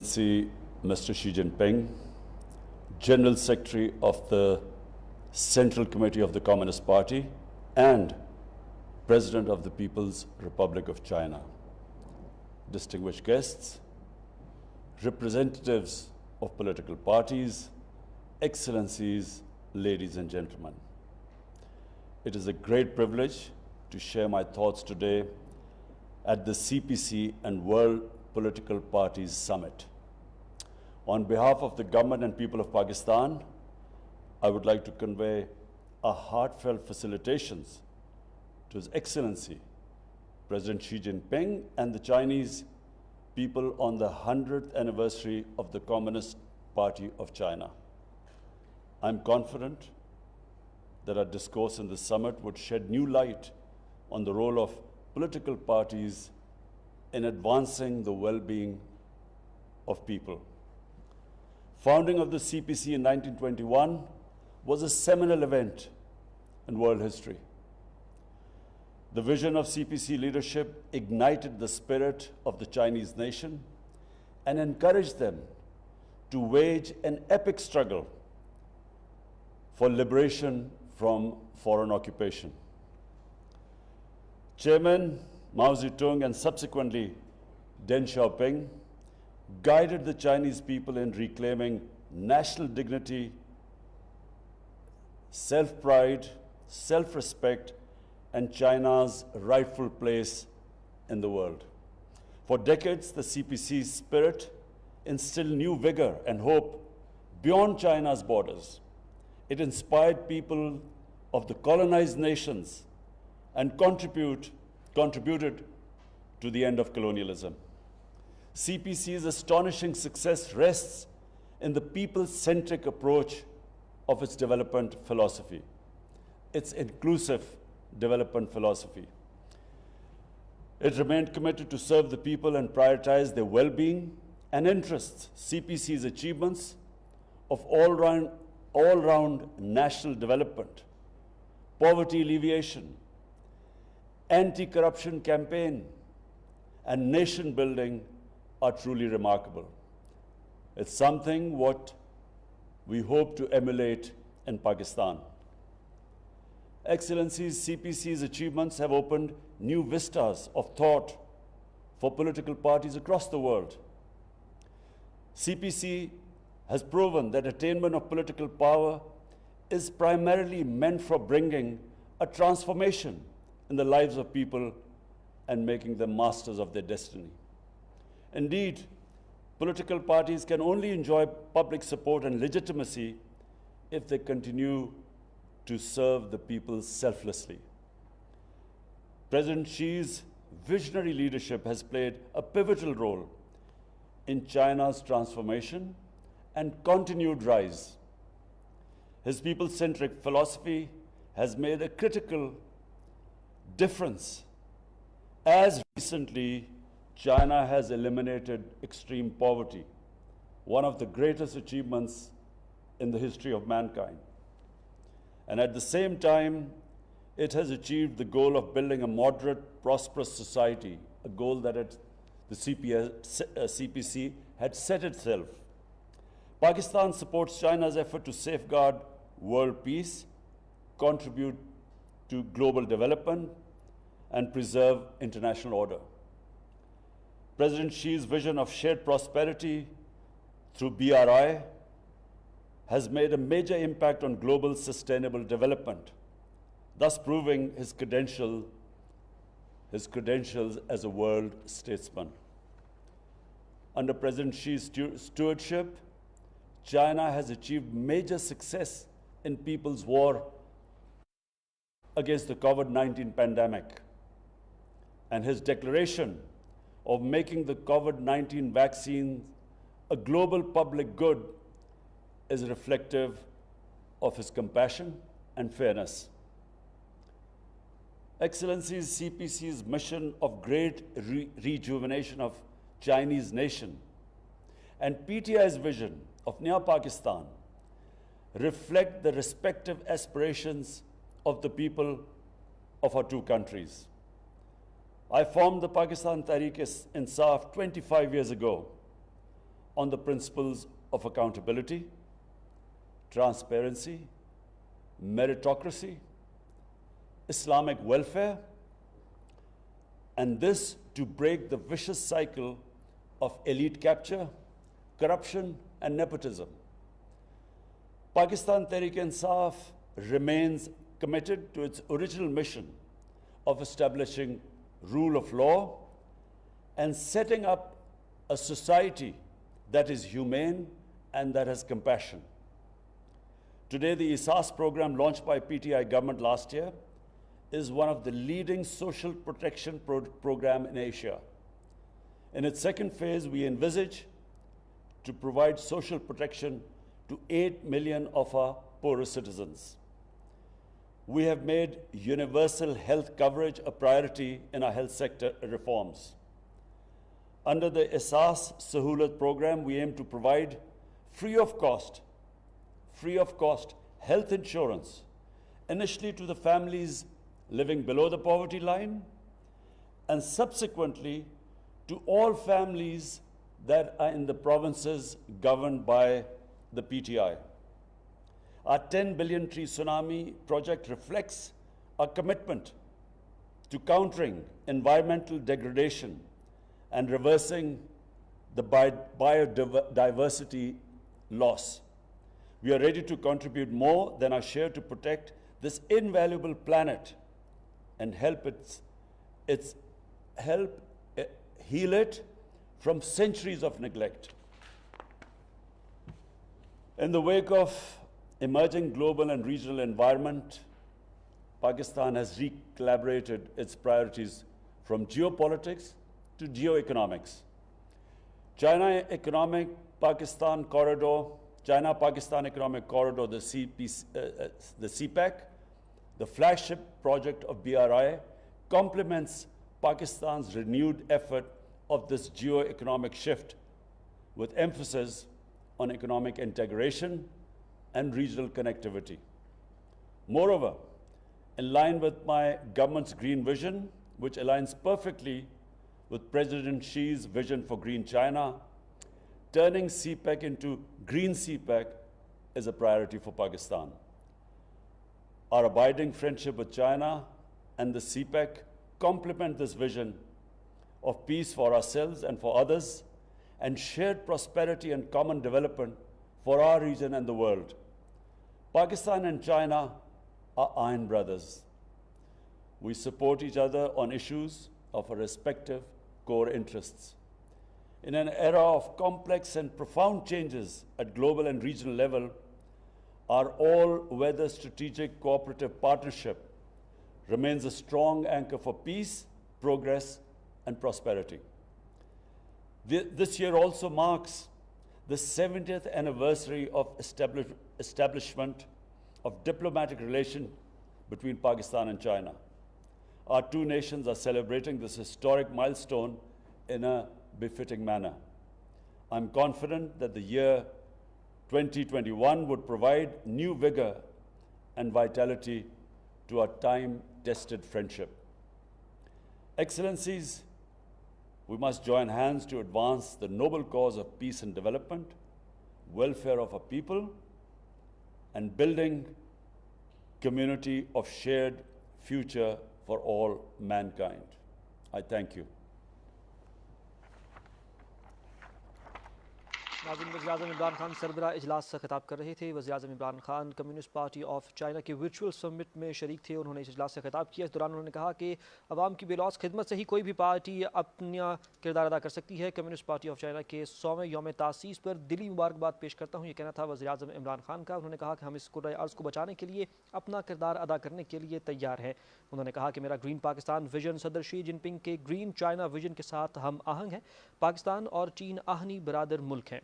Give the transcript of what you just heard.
See Mr. Xi Jinping, General Secretary of the Central Committee of the Communist Party and President of the People's Republic of China, distinguished guests, representatives of political parties, excellencies, ladies and gentlemen. It is a great privilege to share my thoughts today at the CPC and World Political Parties Summit. On behalf of the government and people of Pakistan, I would like to convey our heartfelt felicitations to His Excellency, President Xi Jinping, and the Chinese people on the 100th anniversary of the Communist Party of China. I'm confident that our discourse in this summit would shed new light on the role of political parties in advancing the well-being of people. Founding of the CPC in 1921 was a seminal event in world history. The vision of CPC leadership ignited the spirit of the Chinese nation and encouraged them to wage an epic struggle for liberation from foreign occupation. Chairman Mao Zedong and subsequently Deng Xiaoping guided the Chinese people in reclaiming national dignity, self-pride, self-respect, and China's rightful place in the world. For decades, the CPC's spirit instilled new vigor and hope beyond China's borders. It inspired people of the colonized nations and contributed to the end of colonialism. CPC's astonishing success rests in the people-centric approach of its development philosophy, its inclusive development philosophy. It remained committed to serve the people and prioritize their well-being and interests. CPC's achievements of all-round national development, poverty alleviation, anti-corruption campaign, and nation building are truly remarkable. It's something what we hope to emulate in Pakistan. Excellencies, CPC's achievements have opened new vistas of thought for political parties across the world. CPC has proven that attainment of political power is primarily meant for bringing a transformation in the lives of people and making them masters of their destiny. Indeed, political parties can only enjoy public support and legitimacy if they continue to serve the people selflessly. President Xi's visionary leadership has played a pivotal role in China's transformation and continued rise. His people-centric philosophy has made a critical difference. As recently, China has eliminated extreme poverty, one of the greatest achievements in the history of mankind. And at the same time, it has achieved the goal of building a moderate, prosperous society, a goal that the CPC had set itself. Pakistan supports China's effort to safeguard world peace, contribute to global development, and preserve international order. President Xi's vision of shared prosperity through BRI has made a major impact on global sustainable development, thus proving his credentials as a world statesman. Under President Xi's stewardship, China has achieved major success in people's war against the COVID-19 pandemic, and his declaration of making the COVID-19 vaccine a global public good is reflective of his compassion and fairness. Excellencies, CPC's mission of great rejuvenation of Chinese nation and PTI's vision of Naya Pakistan reflect the respective aspirations of the people of our two countries. I formed the Pakistan Tehreek-e-Insaf 25 years ago. on the principles of accountability, transparency, meritocracy, Islamic welfare, and this to break the vicious cycle of elite capture, corruption, and nepotism. Pakistan Tehreek-e-Insaf remains committed to its original mission of establishing rule of law and setting up a society that is humane and that has compassion. Today, the ISAS program launched by PTI government last year is one of the leading social protection program in Asia. In its second phase, we envisage to provide social protection to 8 million of our poorest citizens. We have made universal health coverage a priority in our health sector reforms. Under the ISAS Sahulat program, we aim to provide free of cost health insurance, initially to the families living below the poverty line, and subsequently to all families that are in the provinces governed by the PTI. Our 10 billion tree tsunami project reflects our commitment to countering environmental degradation and reversing the biodiversity loss. We are ready to contribute more than our share to protect this invaluable planet and help heal it from centuries of neglect. In the wake of emerging global and regional environment, Pakistan has recalibrated its priorities from geopolitics to geoeconomics. China-Pakistan Economic Corridor, the CPEC, the flagship project of BRI, complements Pakistan's renewed effort of this geo-economic shift with emphasis on economic integration and regional connectivity. Moreover, in line with my government's green vision, which aligns perfectly with President Xi's vision for Green China, turning CPEC into Green CPEC is a priority for Pakistan. Our abiding friendship with China and the CPEC complement this vision of peace for ourselves and for others, and shared prosperity and common development for our region and the world. Pakistan and China are iron brothers. We support each other on issues of our respective core interests. In an era of complex and profound changes at global and regional level, our all-weather strategic cooperative partnership remains a strong anchor for peace, progress, and prosperity. This year also marks the 70th anniversary of establishment of diplomatic relations between Pakistan and China. Our two nations are celebrating this historic milestone in a befitting manner. I'm confident that the year 2021 would provide new vigor and vitality to our time-tested friendship. Excellencies, we must join hands to advance the noble cause of peace and development, welfare of our people, and building community of shared future for all mankind. I thank you. नाज़रीन, वज़ीर-ए-आज़म इमरान खान सरबराह इजलास से खिताब कर रहे थे। वज़ीर-ए-आज़म Imran Khan communist party of China के वर्चुअल समिट में शरीक थे। उन्होंने इस इजलास से खिताब किया। इस दौरान उन्होंने कहा कि अवाम की बेलौस खिदमत से ही कोई भी पार्टी अपना किरदार अदा कर सकती है। कम्युनिस्ट पार्टी ऑफ चाइना के 100वें यौम तासीस पर दिली मुबारकबाद पेश करता हूँ, ये कहना था वज़ीर-ए-आज़म इमरान खान का। उन्होंने कहा कि हम इस कुर्राए अर्ज़ को बचाने के लिए अपना किरदार अदा करने के लिए तैयार हैं। उन्होंने कहा कि मेरा ग्रीन पाकिस्तान विजन सदर शी जिनपिंग के ग्रीन चाइना विजन के साथ हम आहंग हैं। पाकिस्तान और चीन आहनी बरादर मुल्क हैं।